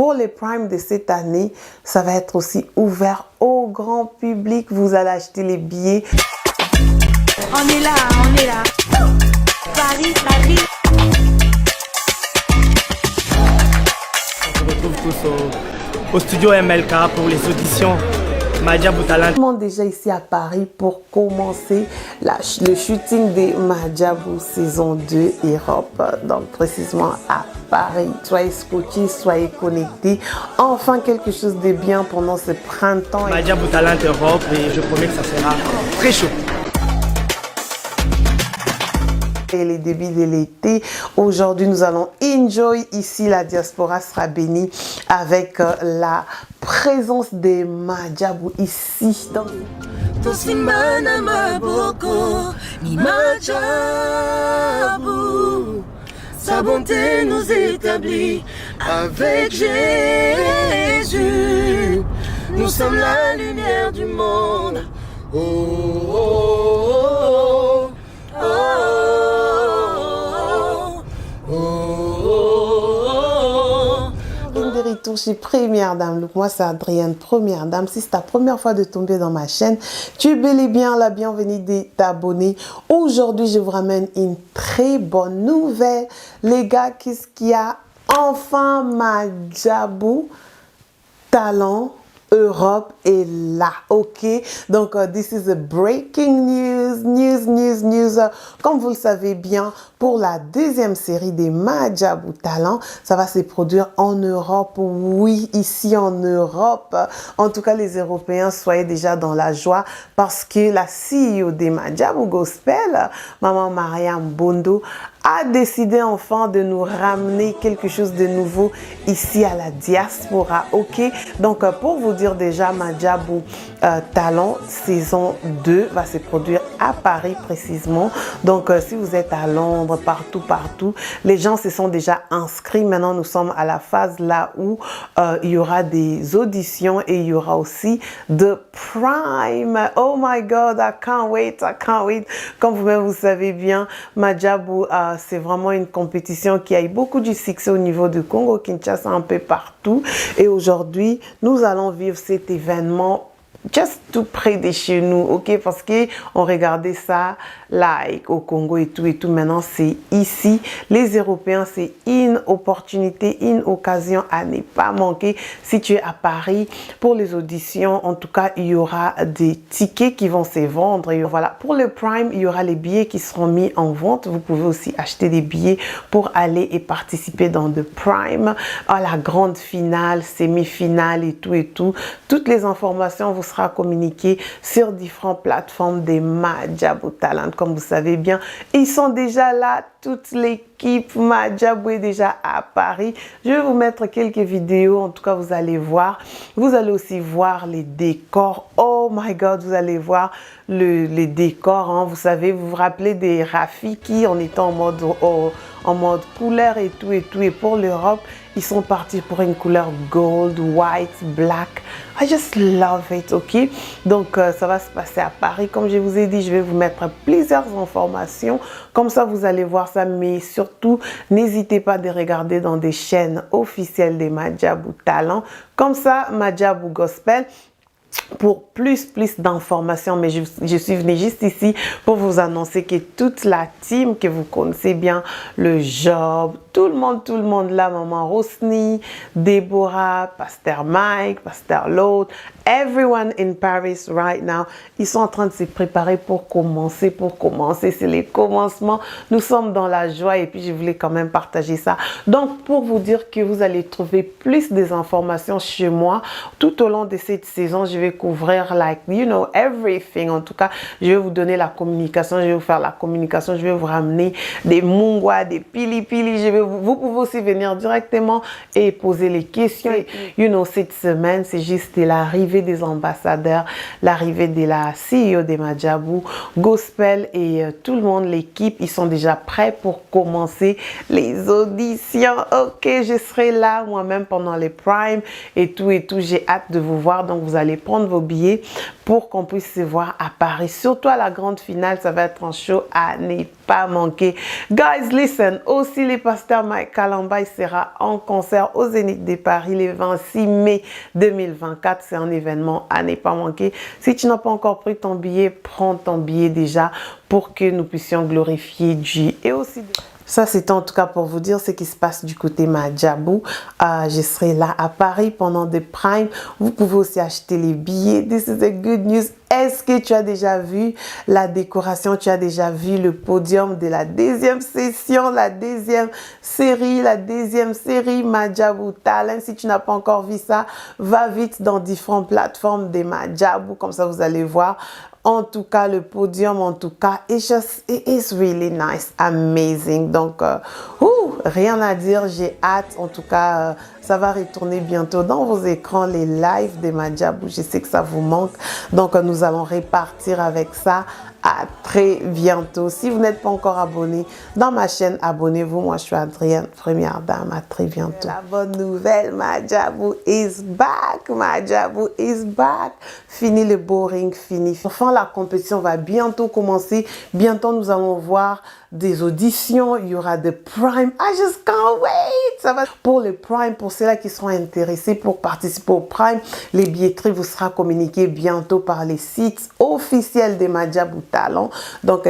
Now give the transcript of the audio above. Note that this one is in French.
Pour les primes de cette année, ça va être aussi ouvert au grand public. Vous allez acheter les billets. On est là, on est là. Paris, Paris. On se retrouve tous au studio MLK pour les auditions Madjabou Talent. Nous sommes déjà ici à Paris pour commencer le shooting des Madjabou saison 2 Europe, donc précisément à Paris. Soyez scotchés, soyez connectés. Enfin quelque chose de bien pendant ce printemps. Madjabou Talent Europe et je promets que ça sera très chaud. Et les débuts de l'été. Aujourd'hui, nous allons enjoy ici. La diaspora sera bénie avec la présence des Madjabou ici. Donc, sa bonté nous établit avec Jésus. Nous sommes la lumière du monde. Oh, oh, oh, oh, oh, oh, oh. de retour chez Première Dame. Donc, moi, c'est Adrienne, Première Dame. Si c'est ta première fois de tomber dans ma chaîne, tu es bel et bien la bienvenue de t'abonner. Aujourd'hui, je vous ramène une très bonne nouvelle. Les gars, qu'est-ce qu'il y a? Enfin, Madjabou Talent Europe est là, ok? Donc, this is a breaking news. Comme vous le savez bien, pour la deuxième série des Madjabou Talent, ça va se produire en Europe. Oui, ici en Europe. En tout cas, les Européens, soyez déjà dans la joie parce que la CEO des Madjabou Gospel, Maman Mariam Bondo, a décidé enfin de nous ramener quelque chose de nouveau ici à la diaspora, ok? Donc, pour vous dire déjà, Madjabou Talent saison 2 va se produire à Paris précisément. Donc, si vous êtes à Londres, partout, les gens se sont déjà inscrits. Maintenant, nous sommes à la phase là où il y aura des auditions et il y aura aussi de Prime. Oh my God, I can't wait. Comme vous-même, vous savez bien, Madjabou, c'est vraiment une compétition qui a eu beaucoup de succès au niveau du Congo, Kinshasa, un peu partout. Et aujourd'hui, nous allons vivre cet événement juste tout près de chez nous, ok? Parce que on regardait ça like au Congo et tout. Maintenant, c'est ici. Les Européens, c'est une opportunité, une occasion à ne pas manquer. Si tu es à Paris pour les auditions, en tout cas, il y aura des tickets qui vont se vendre. Et voilà. Pour le Prime, il y aura les billets qui seront mis en vente. Vous pouvez aussi acheter des billets pour aller et participer dans le Prime à la grande finale, semi-finale et tout. Toutes les informations vous sera communiquées sur différentes plateformes des Madjabou Talent. Comme vous savez bien, ils sont déjà là. Toute l'équipe Madjabou est déjà à Paris. Je vais vous mettre quelques vidéos. En tout cas, vous allez voir. Vous allez aussi voir les décors. Oh my God, vous allez voir les décors. Hein. Vous savez, vous vous rappelez des Rafiki en étant en mode couleur et tout. Et pour l'Europe, ils sont partis pour une couleur gold, white, black. I just love it, ok? Donc, ça va se passer à Paris. Comme je vous ai dit, je vais vous mettre plusieurs informations. Comme ça, vous allez voir ça. Mais surtout, n'hésitez pas de regarder dans des chaînes officielles des Madjabou Talent. Comme ça, Madjabou Gospel. Pour plus d'informations, mais je suis venue juste ici pour vous annoncer que toute la team que vous connaissez bien, le Job, tout le monde là, Maman Rosny, Deborah, Pasteur Mike, Pasteur Lode, everyone in Paris right now, ils sont en train de se préparer pour commencer, c'est les commencements, nous sommes dans la joie et puis je voulais quand même partager ça. Donc, pour vous dire que vous allez trouver plus des informations chez moi, tout au long de cette saison, je vais couvrir like, you know, everything. En tout cas, je vais vous donner la communication, je vais vous faire la communication, je vais vous ramener des mungwa, des pili-pili, vous pouvez aussi venir directement et poser les questions. You know, cette semaine, c'est juste l'arrivée des ambassadeurs, l'arrivée de la CEO des Madjabou Gospel et tout le monde, l'équipe, ils sont déjà prêts pour commencer les auditions. Ok, je serai là moi-même pendant les primes et tout. J'ai hâte de vous voir. Donc, vous allez prendre prendre vos billets pour qu'on puisse se voir à Paris. Surtout à la grande finale, ça va être un show à ne pas manquer. Guys, listen, aussi les pasteurs Mike Kalamba, il sera en concert au Zénith de Paris le 26 mai 2024. C'est un événement à ne pas manquer. Si tu n'as pas encore pris ton billet, prends ton billet déjà pour que nous puissions glorifier Dieu. Et aussi... Ça, c'était en tout cas pour vous dire ce qui se passe du côté Madjabou. Je serai là à Paris pendant des primes. Vous pouvez aussi acheter les billets. This is a good news. Est-ce que tu as déjà vu la décoration? Tu as déjà vu le podium de la deuxième session, la deuxième série Madjabou Talent? Si tu n'as pas encore vu ça, va vite dans différentes plateformes de Madjabou. Comme ça, vous allez voir. En tout cas, le podium, en tout cas, it's really nice, amazing. Donc, rien à dire, j'ai hâte. En tout cas, ça va retourner bientôt dans vos écrans, les lives de Madjabou. Je sais que ça vous manque. Donc, nous allons repartir avec ça. À très bientôt. Si vous n'êtes pas encore abonné dans ma chaîne, abonnez-vous. Moi, je suis Adrienne, première dame. À très bientôt. La bonne nouvelle, Madjabou is back. Madjabou is back. Fini le boring, fini. Enfin, la compétition va bientôt commencer. Bientôt, nous allons voir des auditions. Il y aura des primes. I just can't wait. Ça va pour les primes, pour ceux-là qui seront intéressés pour participer au prime. Les billetteries vous sera communiquées bientôt par les sites officiels des Madjabou Talent. Donc,